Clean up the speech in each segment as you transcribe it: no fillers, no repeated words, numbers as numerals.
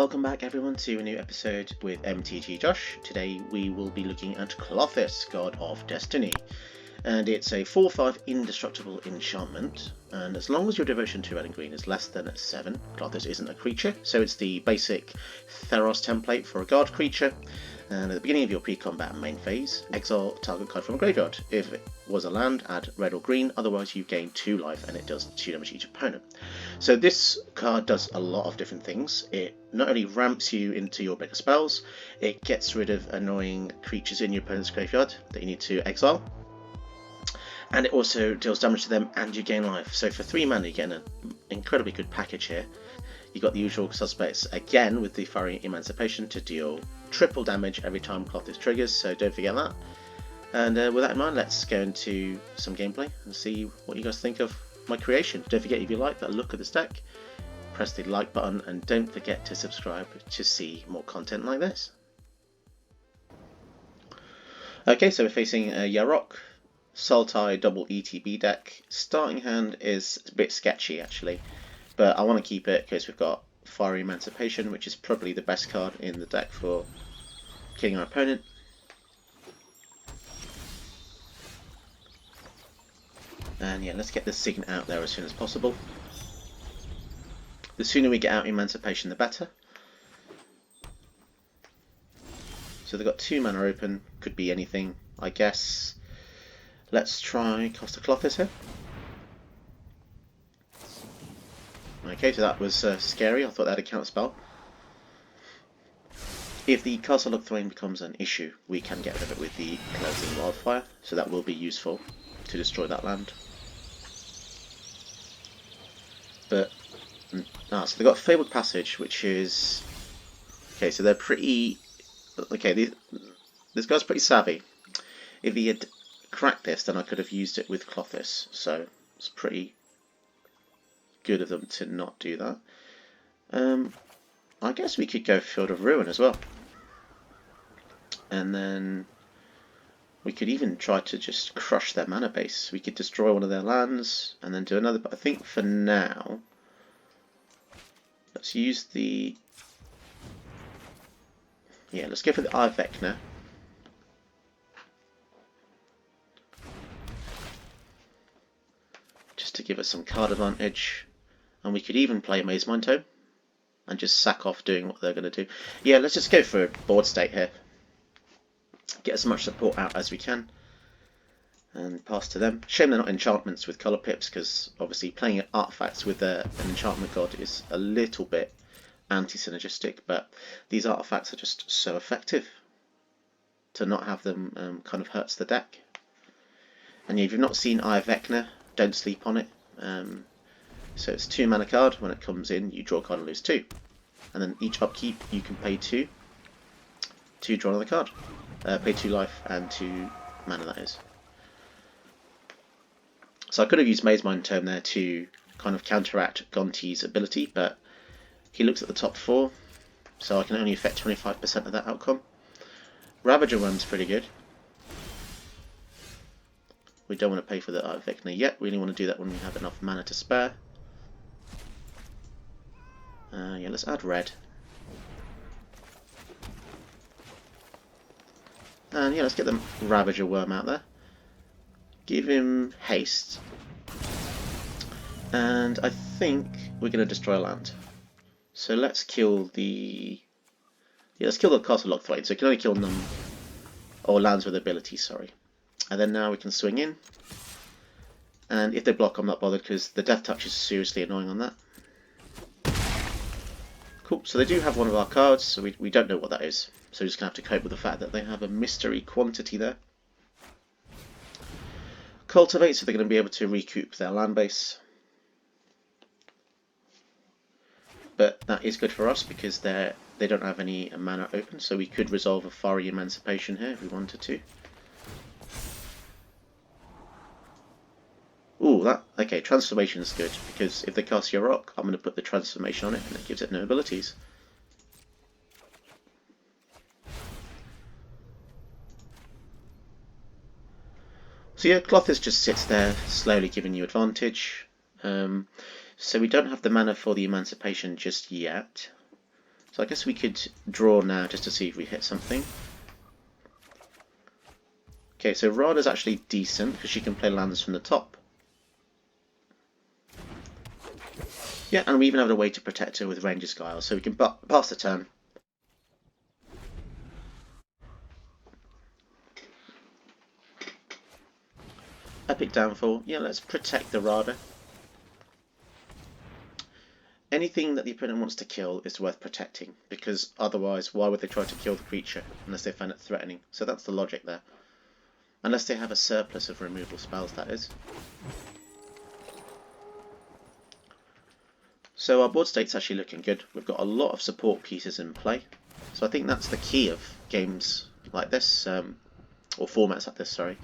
Welcome back everyone to a new episode with MTG Josh. Today we will be looking at Klothys, God of Destiny. And it's a 4/5 indestructible enchantment, and as long as your devotion to red and green is less than 7, Klothys isn't a creature, so it's the basic Theros template for a guard creature. And at the beginning of your pre-combat main phase, exile target card from a graveyard. If it was a land, add red or green, otherwise you gain 2 life and it does 2 damage to each opponent. So this card does a lot of different things. It not only ramps you into your bigger spells, it gets rid of annoying creatures in your opponent's graveyard that you need to exile. And it also deals damage to them and you gain life. So for 3 mana you get an incredibly good package here. You've got the usual suspects again with the Fiery Emancipation to deal triple damage every time Klothys triggers, so don't forget that. And with that in mind, let's go into some gameplay and see what you guys think of my creation. Don't forget, if you like the look of this deck, press the like button and don't forget to subscribe to see more content like this. Okay, so we're facing a Yarok Sultai double ETB deck. Starting hand is a bit sketchy actually, but I want to keep it because we've got Fiery Emancipation, which is probably the best card in the deck for killing our opponent. And yeah, let's get the Signet out there as soon as possible. The sooner we get out Emancipation, the better. So they've got 2 mana open, could be anything, I guess. Let's try cast a Klothys here. Okay, so that was scary. I thought that had a counter spell. If the Castle Klothys becomes an issue, we can get rid of it with the Cleansing Wildfire, so that will be useful to destroy that land. But so they've got Fabled Passage, which is okay. So they're pretty okay. This guy's pretty savvy. If he had cracked this, then I could have used it with Klothys. So it's pretty good of them to not do that. I guess we could go Field of Ruin as well. And then we could even try to just crush their mana base. We could destroy one of their lands and then do another, but I think for now, let's use the... yeah, let's go for the Eye of Vecna. Just to give us some card advantage. And we could even play Maze Mind Tome and just sack off doing what they're going to do. Yeah, let's just go for a board state here. Get as much support out as we can and pass to them. Shame they're not enchantments with colour pips, because obviously playing artifacts with an enchantment god is a little bit anti-synergistic, but these artifacts are just so effective. To not have them kind of hurts the deck. And if you've not seen Eye of Vecna, don't sleep on it. So it's 2 mana card. When it comes in, you draw a card and lose 2. And then each upkeep you can pay 2 to draw another card. Pay 2 life and 2 mana, that is. So I could have used Maze Mind Tome there to kind of counteract Gonti's ability, but he looks at the top 4, so I can only affect 25% of that outcome. Ravager Worm's pretty good. We don't want to pay for the Eye of Vecna yet. We only want to do that when we have enough mana to spare. Yeah, let's add red. And yeah, let's get the Ravager Worm out there. Give him haste. And I think we're going to destroy a land. So let's kill the... yeah, let's kill the Castle Klothys. So it can only kill none... or lands with ability, sorry. And then now we can swing in. And if they block, I'm not bothered because the Death Touch is seriously annoying on that. Cool, so they do have one of our cards, so we don't know what that is. So we're just going to have to cope with the fact that they have a mystery quantity there. Cultivate, so they're going to be able to recoup their land base. But that is good for us because they don't have any mana open, so we could resolve a Fiery Emancipation here if we wanted to. Ooh, okay, transformation is good, because if they cast Yarok, I'm going to put the transformation on it, and it gives it no abilities. So yeah, Klothys just sits there, slowly giving you advantage. So we don't have the mana for the Emancipation just yet. So I guess we could draw now just to see if we hit something. Okay, so Rada's actually decent because she can play lands from the top. Yeah, and we even have a way to protect her with Ranger's Guile, so we can pass the turn. Epic Downfall. Yeah, let's protect the Rada. Anything that the opponent wants to kill is worth protecting, because otherwise why would they try to kill the creature unless they find it threatening? So that's the logic there. Unless they have a surplus of removal spells, that is. So our board state's actually looking good. We've got a lot of support pieces in play. So I think that's the key of games like this, or formats like this, sorry.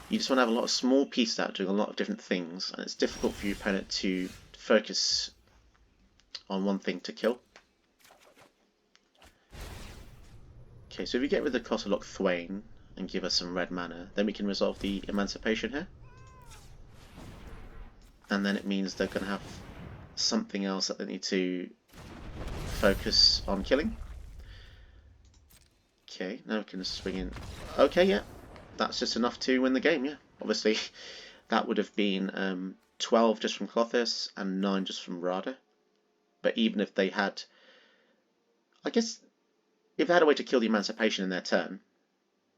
You just want to have a lot of small pieces out doing a lot of different things, and it's difficult for your opponent to focus on one thing to kill. Okay, so if we get rid of the Klothys Thwain and give us some red mana, then we can resolve the Emancipation here. And then it means they're going to have something else that they need to focus on killing. Okay, now we can swing in. Okay, yeah, that's just enough to win the game, yeah. Obviously, that would have been 12 just from Klothys and 9 just from Rada. But even if they had, I guess, if they had a way to kill the Emancipation in their turn,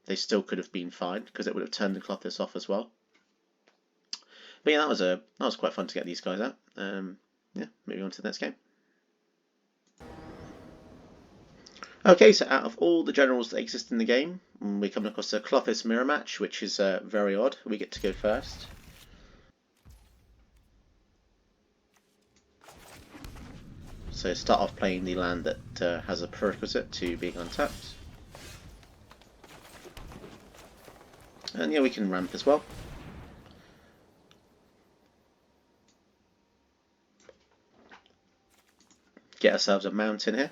they still could have been fine, because it would have turned the Klothys off as well. But yeah, that was quite fun to get these guys out. Yeah, moving on to the next game. Okay, so out of all the generals that exist in the game, we come across a Klothys mirror match, which is very odd. We get to go first. So start off playing the land that has a prerequisite to being untapped. And yeah, we can ramp as well. Get ourselves a mountain here.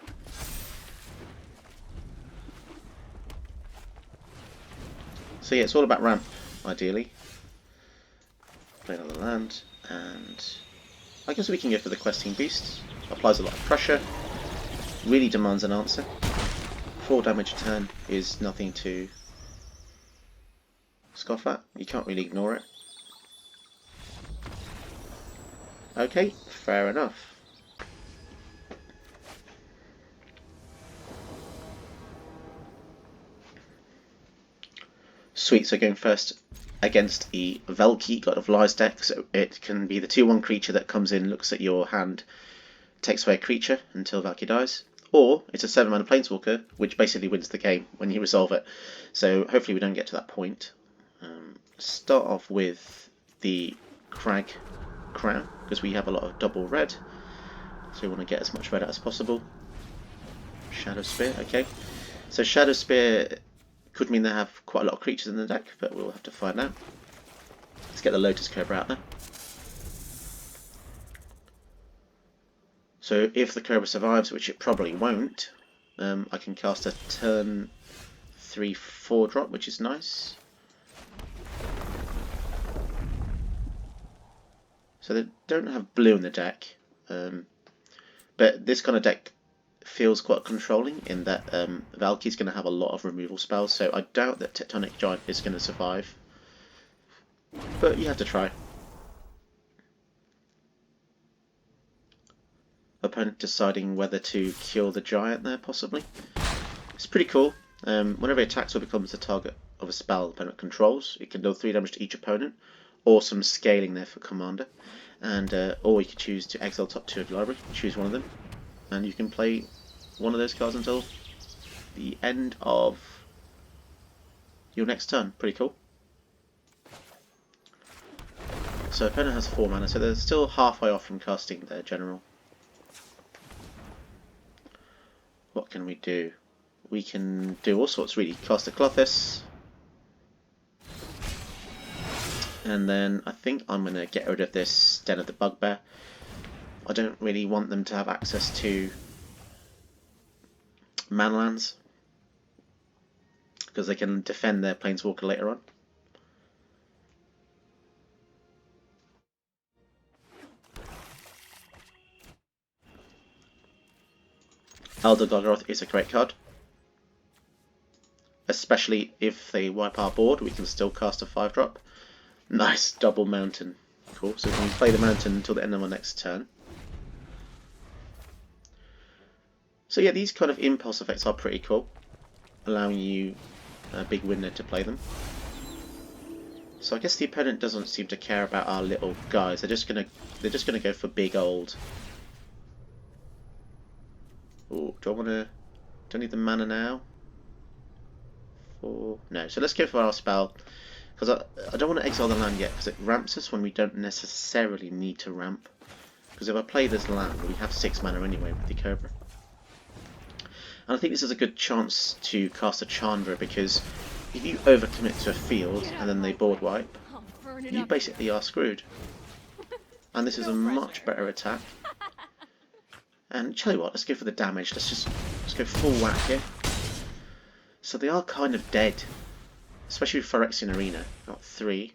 So yeah, it's all about ramp, ideally. Play another land, and I guess we can go for the Questing Beast. Applies a lot of pressure, really demands an answer. 4 damage a turn is nothing to scoff at, you can't really ignore it. Okay, fair enough. Sweet, so going first against a Velki, God of Lies deck, so it can be the 2/1 creature that comes in, looks at your hand, takes away a creature until Velki dies, or it's a 7-mana Planeswalker, which basically wins the game when you resolve it. So hopefully we don't get to that point. Start off with the Crag Crown, because we have a lot of double red, so we want to get as much red out as possible. Shadow Spear, okay. So Shadow Spear could mean they have quite a lot of creatures in the deck, but we'll have to find out. Let's get the Lotus Cobra out there. So if the Cobra survives, which it probably won't, I can cast a turn 3/4 drop, which is nice. So they don't have blue in the deck, but this kind of deck feels quite controlling in that Valky's going to have a lot of removal spells, so I doubt that Tectonic Giant is going to survive. But you have to try. Opponent deciding whether to kill the giant there, possibly. It's pretty cool. Whenever it attacks or becomes the target of a spell opponent controls, it can deal 3 damage to each opponent, or some scaling there for commander. And or you can choose to exile top 2 of your library, choose one of them, and you can play one of those cards until the end of your next turn. Pretty cool. So opponent has 4 mana, so they're still halfway off from casting their general. What can we do? We can do all sorts really. Cast a Klothys. And then I think I'm going to get rid of this Den of the Bugbear. I don't really want them to have access to manlands, because they can defend their Planeswalker later on. Elder Golgoroth is a great card. Especially if they wipe our board, we can still cast a 5-drop. Nice, double mountain. Cool, so we can play the mountain until the end of our next turn. So yeah, these kind of impulse effects are pretty cool, allowing you a big window to play them. So I guess the opponent doesn't seem to care about our little guys. They're just gonna go for big old. Oh, do I need the mana now? No, so let's go for our spell, because I don't want to exile the land yet, because it ramps us when we don't necessarily need to ramp. Because if I play this land, we have 6 mana anyway with the Cobra. And I think this is a good chance to cast a Chandra, because if you overcommit to a field and then they board wipe, you basically are screwed. And this is a much better attack. And tell you what, let's go for the damage. Let's go full whack here. So they are kind of dead, especially with Phyrexian Arena. Got 3.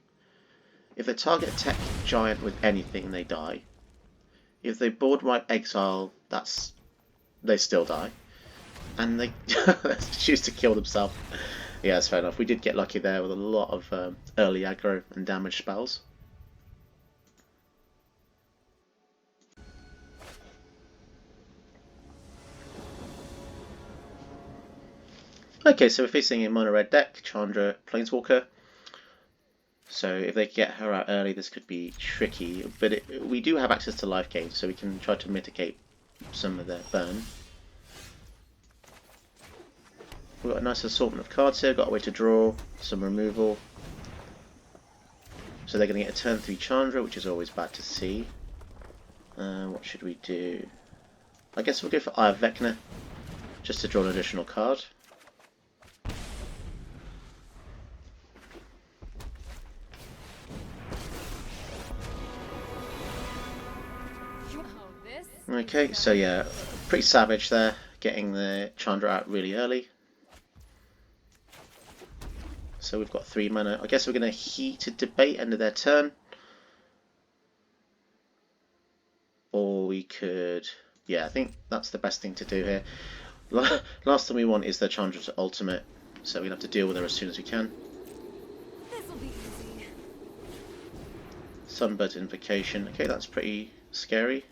If they target a tech giant with anything, they die. If they board wipe exile, they still die. And they choose to kill themselves. Yeah, that's fair enough. We did get lucky there with a lot of early aggro and damage spells. Okay, so we're facing a mono red deck, Chandra Planeswalker. So if they get her out early, this could be tricky. But we do have access to life gain, so we can try to mitigate some of their burn. We've got a nice assortment of cards here, got a way to draw, some removal. So they're going to get a turn 3 Chandra, which is always bad to see. What should we do? I guess we'll go for Eye of Vecna, just to draw an additional card. Okay, so yeah, pretty savage there, getting the Chandra out really early. So we've got 3 mana. I guess we're going to Heated Debate end of their turn. Or we could... Yeah, I think that's the best thing to do here. Last thing we want is their Chandra to ultimate, so we're going to have to deal with her as soon as we can. This'll be easy. Sunbird's Invocation. Okay, that's pretty scary.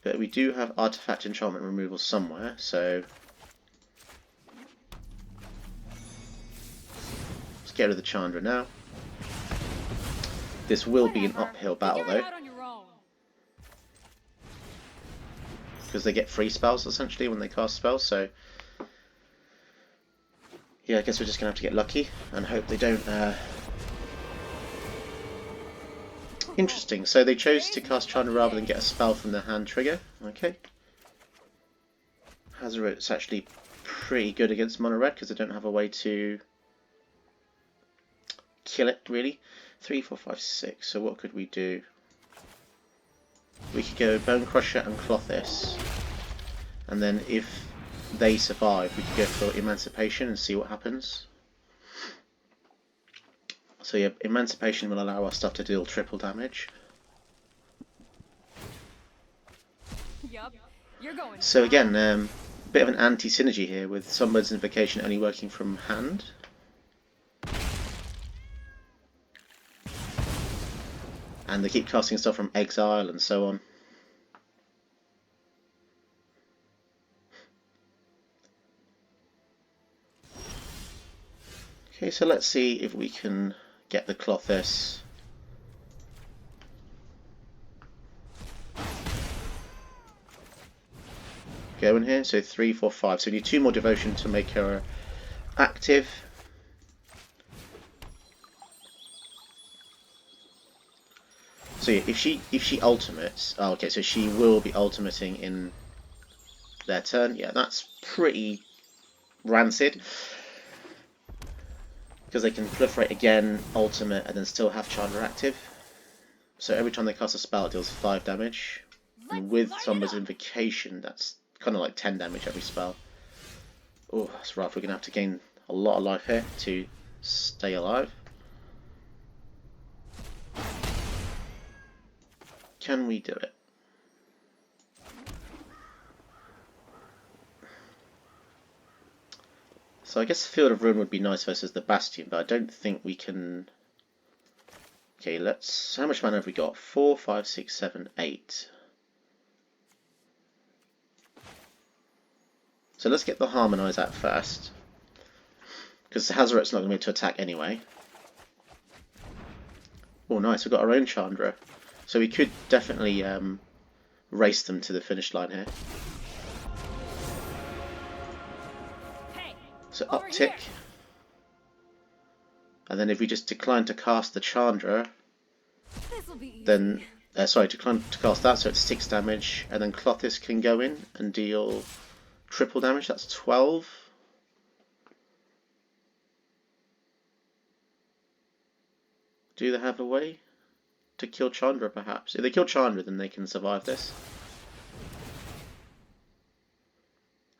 But we do have Artifact Enchantment removal somewhere, so let's get rid of the Chandra now. This will be an uphill battle though, because they get free spells essentially when they cast spells, so yeah, I guess we're just going to have to get lucky and hope they don't... Interesting, so they chose to cast Chandra rather than get a spell from their hand trigger. Okay. Hazoret's actually pretty good against mono red because they don't have a way to kill it really. 3, 4, 5, 6. So what could we do? We could go Bone Crusher and Klothys, and then if they survive, we could go for Emancipation and see what happens. So yeah, Emancipation will allow our stuff to deal triple damage. Yep, you're going. So again, bit of an anti-synergy here with Sunbird's Invocation only working from hand. And they keep casting stuff from exile and so on. Okay, so let's see if we can get the Klothys. Going here, so 3, 4, 5. So we need 2 more devotion to make her active. So yeah, if she ultimates, oh, okay, so she will be ultimating in their turn. Yeah, that's pretty rancid, because they can proliferate again, ultimate, and then still have Chandra active. So every time they cast a spell, it deals 5 damage. And with Sunbird's Invocation, that's kind of like 10 damage every spell. Oh, that's rough. We're going to have to gain a lot of life here to stay alive. can we do it? So I guess Field of Ruin would be nice versus the Bastion, but I don't think we can... Okay, let's... How much mana have we got? 4, 5, 6, 7, 8. So let's get the Harmonise out first, because Hazoret's not going to be able to attack anyway. Oh nice, we've got our own Chandra. So we could definitely race them to the finish line here. So uptick. And then if we just decline to cast the Chandra, then... sorry, decline to cast that, so it's 6 damage, and then Klothys can go in and deal triple damage, that's 12. Do they have a way to kill Chandra, perhaps? If they kill Chandra, then they can survive this.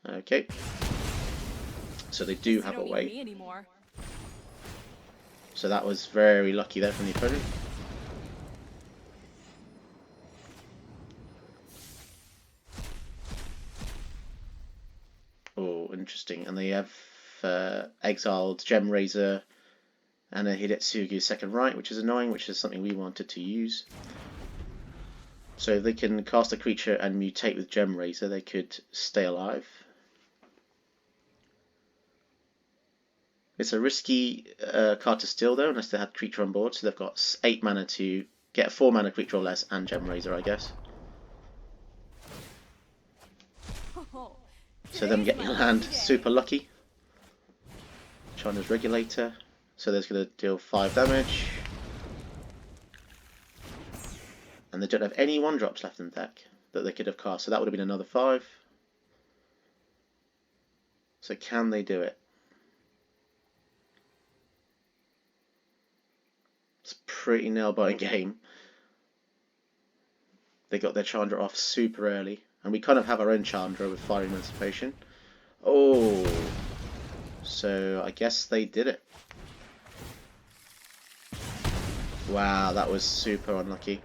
Okay. So they do have a way. So that was very lucky there from the opponent. Oh, interesting. And they have exiled Gem Razor and a Hidetsugu second right, which is annoying, which is something we wanted to use. So if they can cast a creature and mutate with Gem Razor, they could stay alive. It's a risky card to steal though, unless they had creature on board, so they've got 8 mana to get a 4 mana creature or less and Gem Razor, I guess. So them getting land, super lucky. Chandra's Regulator, so there's going to deal 5 damage. And they don't have any 1-drops left in the deck that they could have cast, so that would have been another 5. So can they do it? It's a pretty nail-biting game. They got their Chandra off super early, and we kind of have our own Chandra with Fire Emancipation. Oh, so I guess they did it. Wow, that was super unlucky.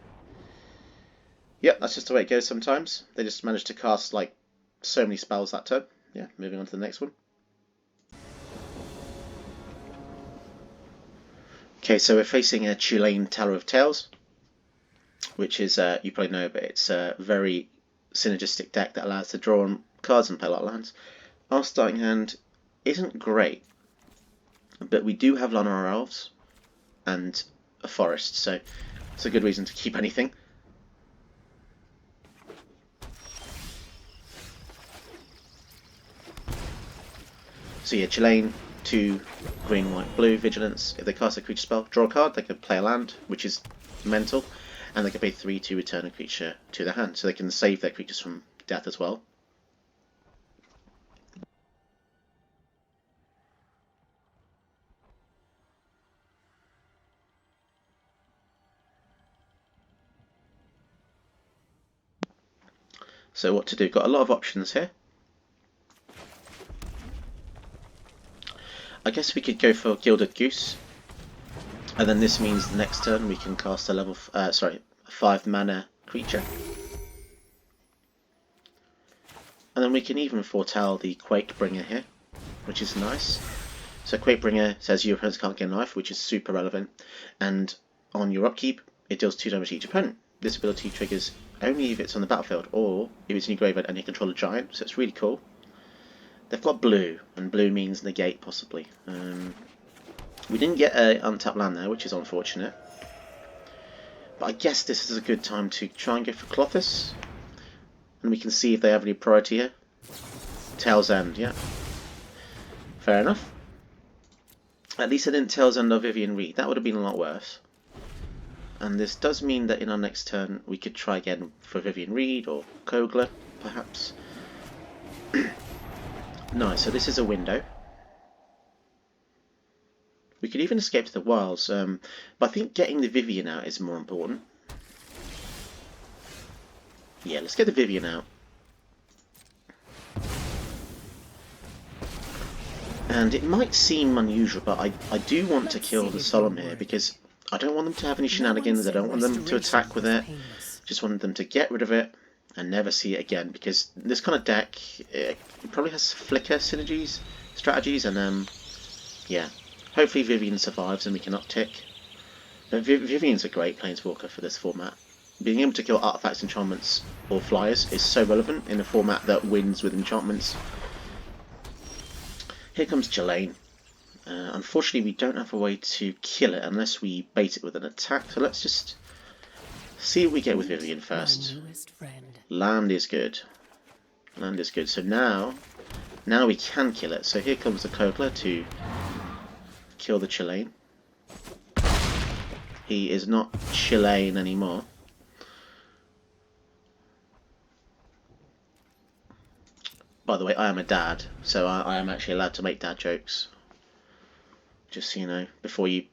Yep, that's just the way it goes sometimes. They just managed to cast like so many spells that turn. Yeah, moving on to the next one. Okay, so we're facing a Tulane Tower of Tales, which is, you probably know, but it's a very synergistic deck that allows to draw on cards and play a lot of lands. Our starting hand isn't great, but we do have Llanowar Elves and a forest, so it's a good reason to keep anything. So yeah, Tulane, 2 green, white, blue, vigilance. If they cast a creature spell, draw a card, they can play a land, which is mental, and they can pay 3 to return a creature to their hand, so they can save their creatures from death as well. So what to do? Got a lot of options here. I guess we could go for Gilded Goose, and then this means the next turn we can cast a level 5 mana creature, and then we can even foretell the Quakebringer here, which is nice. So Quakebringer says your opponents can't gain life, which is super relevant, and on your upkeep it deals 2 damage to each opponent. This ability triggers only if it's on the battlefield or if it's in your graveyard and you control a giant, so it's really cool. They've got blue, and blue means negate, possibly. We didn't get an untapped land there, which is unfortunate. But I guess this is a good time to try and go for Klothys. And we can see if they have any priority here. Tail's End, yeah. Fair enough. At least I didn't Tail's End of Vivian Reed. That would have been a lot worse. And this does mean that in our next turn we could try again for Vivian Reed or Kogler, perhaps. Nice, so this is a window. We could even escape to the wilds, but I think getting the Vivian out is more important. Yeah, let's get the Vivian out. And it might seem unusual, but I do want to kill the Solemn here, because I don't want them to have any shenanigans, I don't want them to attack with it. Just wanted them to get rid of it and never see it again, because this kind of deck, it probably has flicker synergies, strategies, and yeah. Hopefully Vivian survives and we can uptick. But Vivian's a great planeswalker for this format. Being able to kill artifacts, enchantments, or flyers is so relevant in a format that wins with enchantments. Here comes Jelaine. Unfortunately, we don't have a way to kill it unless we bait it with an attack. So let's just see what we get with Vivian first. Land is good. Land is good. So now we can kill it. So here comes the Kogler to kill the Jelaine. He is not Jelaine anymore. By the way, I am a dad, so I am actually allowed to make dad jokes. Just so you know, before you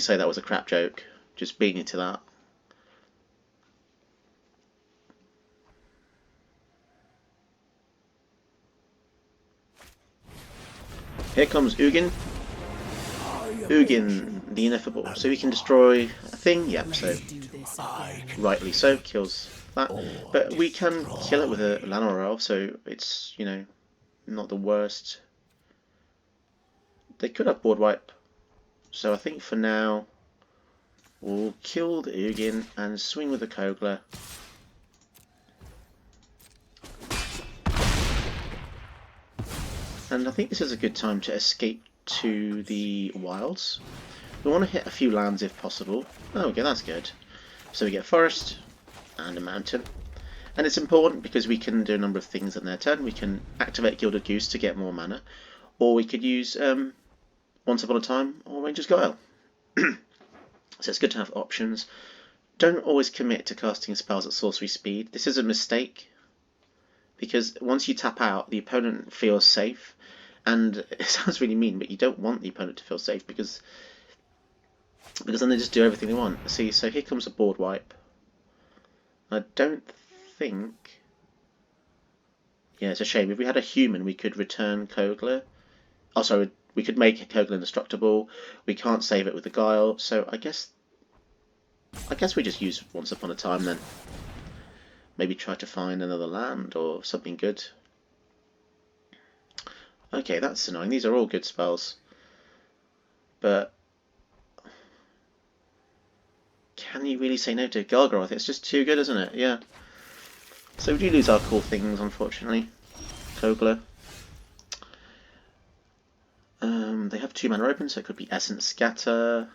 say that was a crap joke, just beat me to that. Here comes Ugin. Ugin, the ineffable. So we can destroy a thing. Yep. So rightly so, kills that. But we can kill it with a Llanowar Elf, so it's, you know, not the worst. They could have board wipe, so I think for now we'll kill the Ugin and swing with the Kogler. And I think this is a good time to escape to the wilds. We want to hit a few lands if possible. Oh, okay, that's good. So we get forest and a mountain. And it's important because we can do a number of things in their turn. We can activate Gilded Goose to get more mana, or we could use Once Upon a Time or Ranger's Guile. So it's good to have options. Don't always commit to casting spells at sorcery speed. This is a mistake, because once you tap out, the opponent feels safe. And it sounds really mean, but you don't want the opponent to feel safe, because then they just do everything they want. See, so here comes a board wipe. I don't think... Yeah, it's a shame. If we had a human, we could return Kogler. Oh, sorry, we could make Kogler indestructible. We can't save it with the Guile, so I guess we just use Once Upon a Time then. Maybe try to find another land or something good. Okay, that's annoying. These are all good spells. But can you really say no to Gargaroth? It's just too good, isn't it? Yeah. So we do lose our cool things, unfortunately. Kogler. They have 2 mana open, so it could be Essence Scatter.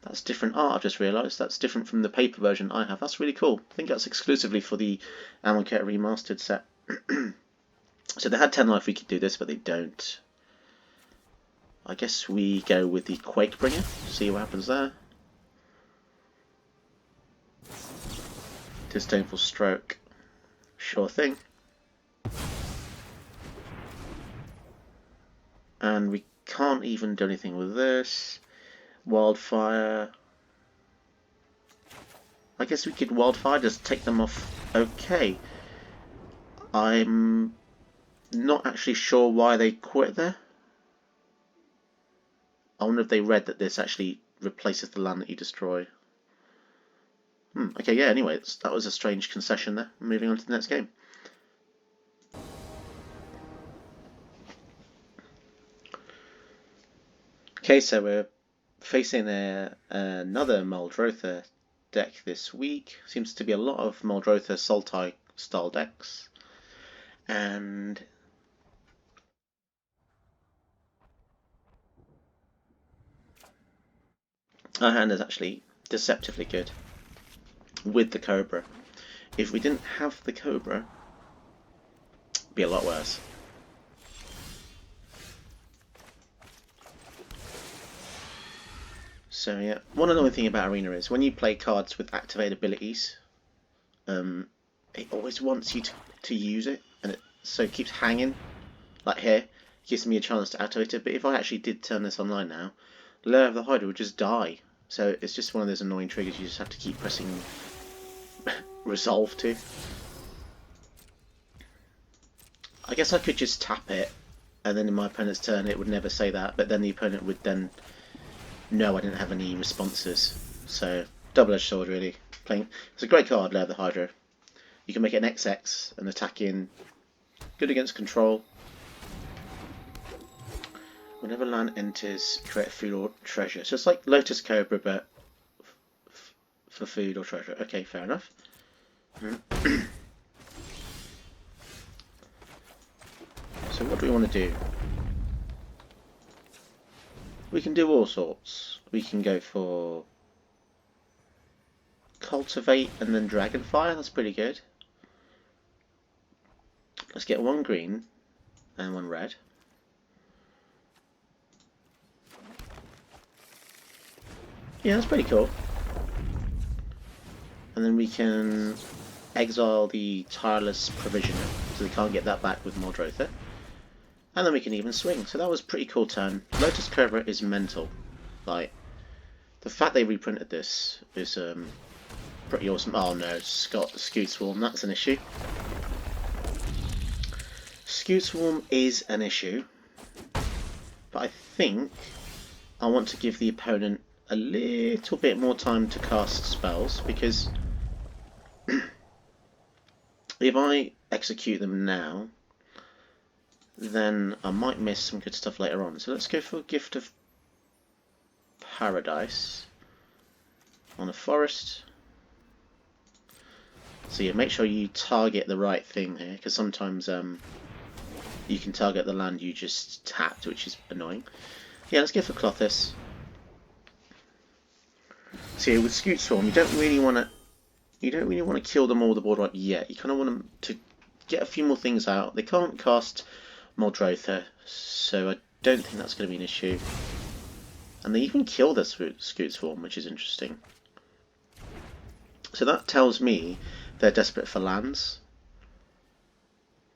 That's different art, I've just realised. That's different from the paper version I have. That's really cool. I think that's exclusively for the Amonkhet Remastered set. So they had 10 life, we could do this, but they don't. I guess we go with the Quakebringer, see what happens there. Disdainful Stroke, sure thing. And we can't even do anything with this. Wildfire. I guess we could Wildfire, just take them off. Okay. I'm not actually sure why they quit there. I wonder if they read that this actually replaces the land that you destroy. Okay, yeah, anyway, that was a strange concession there. Moving on to the next game. Okay, so we're facing another Muldrotha deck this week. Seems to be a lot of Muldrotha Sultai style decks. And our hand is actually deceptively good with the Cobra. If we didn't have the Cobra, it'd be a lot worse. So yeah, one annoying thing about Arena is when you play cards with activated abilities, it always wants you to use it, and it keeps hanging. Like here, it gives me a chance to activate it, but if I actually did turn this online now, Lair of the Hydra would just die. So it's just one of those annoying triggers you just have to keep pressing resolve to. I guess I could just tap it, and then in my opponent's turn it would never say that, but then the opponent would then know I didn't have any responses. So double-edged sword, really. It's a great card, Lair of the Hydra. You can make it an XX and attack in. Good against control. Whenever land enters, create a food or treasure. So it's like Lotus Cobra, but for food or treasure. Okay, fair enough. So what do we want to do? We can do all sorts. We can go for Cultivate and then Dragonfire. That's pretty good. Let's get one green and one red. Yeah, that's pretty cool. And then we can exile the Tireless Provisioner, so we can't get that back with Modrotha. And then we can even swing. So that was a pretty cool turn. Lotus Cobra is mental. Like, the fact they reprinted this is pretty awesome. Oh no, Scoot Swarm, that's an issue. Scoot Swarm is an issue. But I think I want to give the opponent a little bit more time to cast spells, because if I execute them now, then I might miss some good stuff later on. So let's go for Gift of Paradise on a forest. So yeah, make sure you target the right thing here, because sometimes you can target the land you just tapped, which is annoying. Yeah, let's go for Klothys. So yeah, with Scoot Swarm, you don't really want to kill them all the board right yet. You kind of want them to get a few more things out. They can't cast Modrotha, so I don't think that's going to be an issue. And they even kill the Scoot Swarm, which is interesting. So that tells me they're desperate for lands,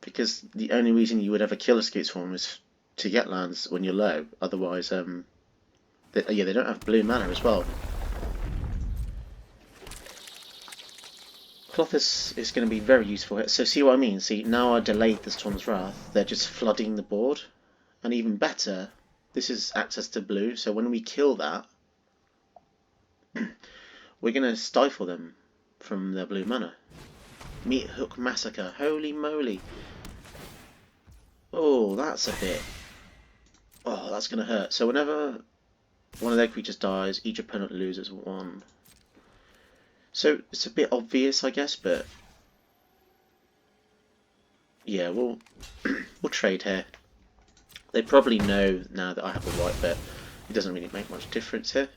because the only reason you would ever kill a Scoot Swarm is to get lands when you're low. Otherwise, they don't have blue mana as well. Klothys is going to be very useful here. So see what I mean? See, now I delayed the Storm's Wrath, they're just flooding the board. And even better, this is access to blue, so when we kill that, we're going to stifle them from their blue mana. Meat Hook Massacre, holy moly. Oh, that's a bit... Oh, that's going to hurt. So whenever one of their creatures dies, each opponent loses one. So it's a bit obvious, I guess, but yeah, we'll trade here. They probably know now that I have a white, but it doesn't really make much difference here.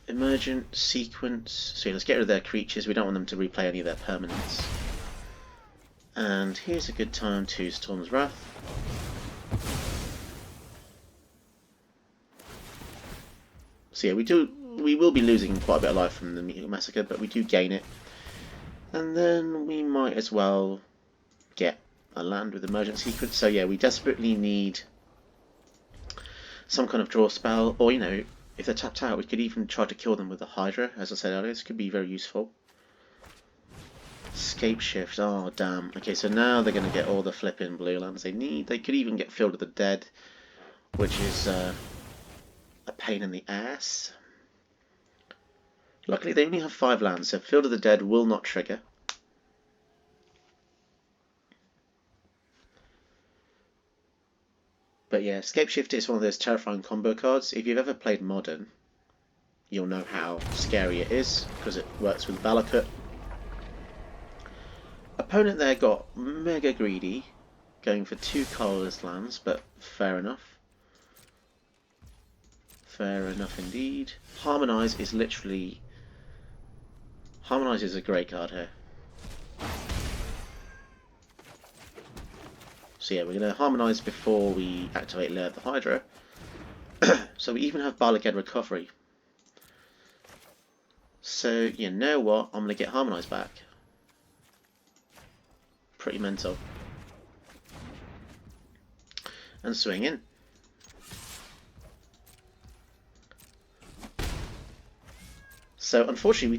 Emergent Sequence. So yeah, let's get rid of their creatures. We don't want them to replay any of their permanents. And here's a good time to Storm's Wrath. So yeah, we will be losing quite a bit of life from the Meat Hook Massacre, but we do gain it. And then we might as well get a land with Emergent Sequence. So yeah, we desperately need some kind of draw spell, or you know, if they're tapped out, we could even try to kill them with the Hydra, as I said earlier. This could be very useful. Scape Shift, oh damn. Okay, so now they're going to get all the flipping blue lands they need. They could even get Field of the Dead, which is a pain in the ass. Luckily they only have 5 lands, so Field of the Dead will not trigger. But yeah, Scape Shift is one of those terrifying combo cards. If you've ever played Modern, you'll know how scary it is, because it works with Valakut. Opponent there got mega greedy, going for 2 colourless lands, but fair enough. Fair enough indeed. Harmonise is literally... Harmonise is a great card here. So yeah, we're going to Harmonise before we activate Lair of the Hydra. So we even have Barlagad Recovery. So you know what? I'm going to get Harmonise back. Pretty mental. And swing in. So unfortunately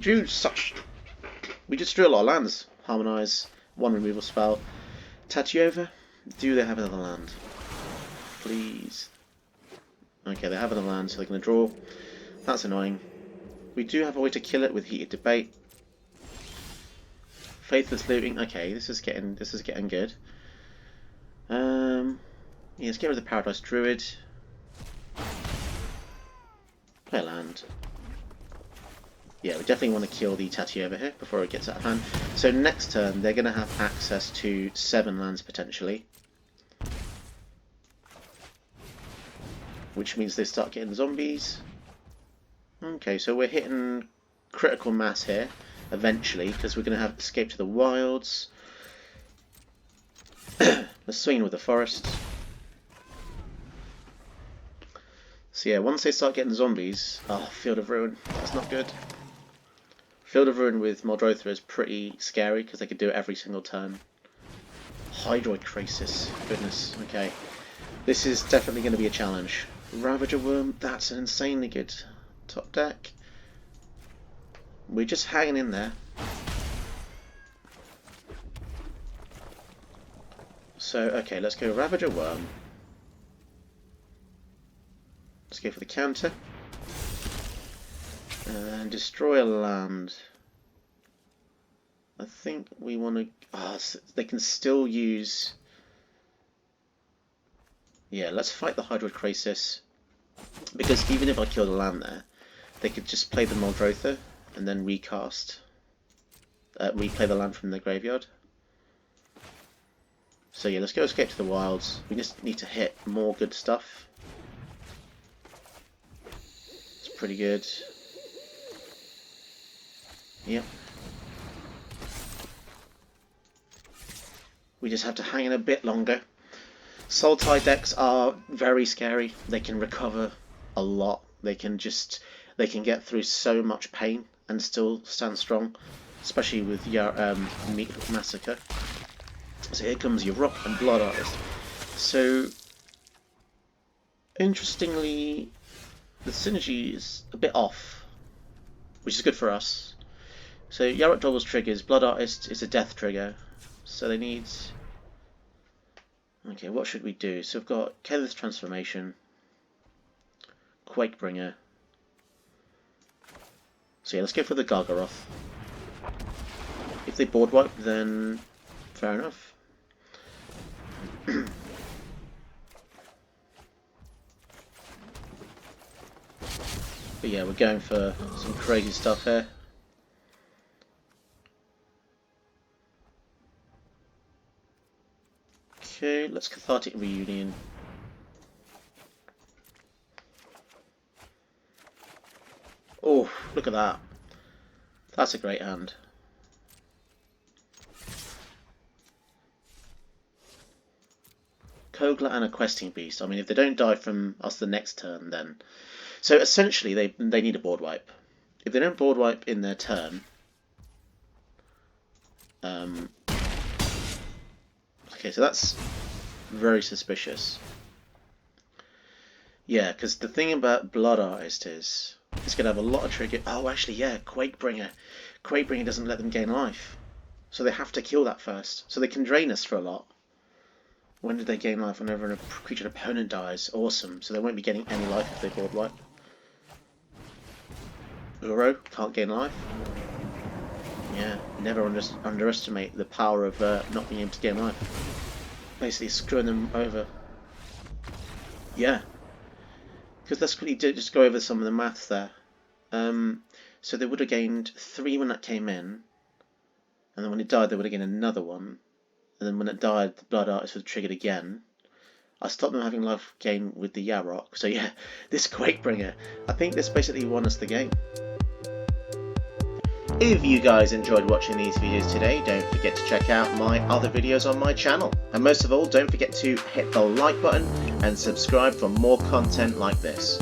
we just drew a lot of lands. Harmonise, 1 removal spell. Tatiova, do they have another land? Please. Okay, they have it on land, so they're going to draw. That's annoying. We do have a way to kill it with heated debate. Faithless looting. Okay, this is getting good. Yeah, let's get rid of the Paradise Druid. Play land. Yeah, we definitely want to kill the Tattoo over here before it gets out of hand. So next turn, they're going to have access to 7 lands potentially. Which means they start getting zombies. Okay, so we're hitting critical mass here, eventually, because we're going to have Escape to the Wilds. Let's swing with the Forest. So yeah, once they start getting zombies... Oh, Field of Ruin. That's not good. Field of Ruin with Muldrotha is pretty scary, because they could do it every single turn. Hydroid Crisis. Goodness, okay. This is definitely going to be a challenge. Ravager Worm, that's an insanely good top deck. We're just hanging in there. So, okay, let's go Ravager Worm. Let's go for the counter. And destroy a land. I think we want to... Oh, they can still use... Yeah, let's fight the Hydroid Crisis. Because even if I kill the land there, they could just play the Muldrotha and then recast. Replay the land from the graveyard. So yeah, let's go Escape to the Wilds. We just need to hit more good stuff. It's pretty good. Yep. We just have to hang in a bit longer. Soul Tie decks are very scary. They can recover a lot. They can get through so much pain and still stand strong, especially with your Meat Massacre. So here comes your Rock and Blood Artist. So interestingly, the synergy is a bit off, which is good for us. So Yarok Doggle's triggers. Blood Artist is a death trigger, so they need... Okay, what should we do? So we've got Klothys Transformation, Quakebringer. So yeah, let's go for the Gargaroth. If they board wipe, then fair enough. But yeah, we're going for some crazy stuff here. Okay, let's Cathartic Reunion. Oh, look at that. That's a great hand. Kogla and a Questing Beast. I mean, if they don't die from us the next turn, then... So essentially, they need a board wipe. If they don't board wipe in their turn... Okay, so that's very suspicious. Yeah, because the thing about Blood Artist is it's going to have a lot of trigger... Oh, actually, yeah, Quakebringer. Quakebringer doesn't let them gain life. So they have to kill that first. So they can drain us for a lot. When did they gain life? Whenever a creature opponent dies. Awesome. So they won't be getting any life if they board wipe. Uro can't gain life. Yeah, never underestimate the power of not being able to gain life. Basically screwing them over. Yeah. Because let's quickly just go over some of the maths there. So they would have gained 3 when that came in. And then when it died, they would have gained another one. And then when it died, the Blood Artist was triggered again. I stopped them having life gain with the Yarok. So yeah, this Quakebringer, I think this basically won us the game. If you guys enjoyed watching these videos today, don't forget to check out my other videos on my channel. And most of all, don't forget to hit the like button and subscribe for more content like this.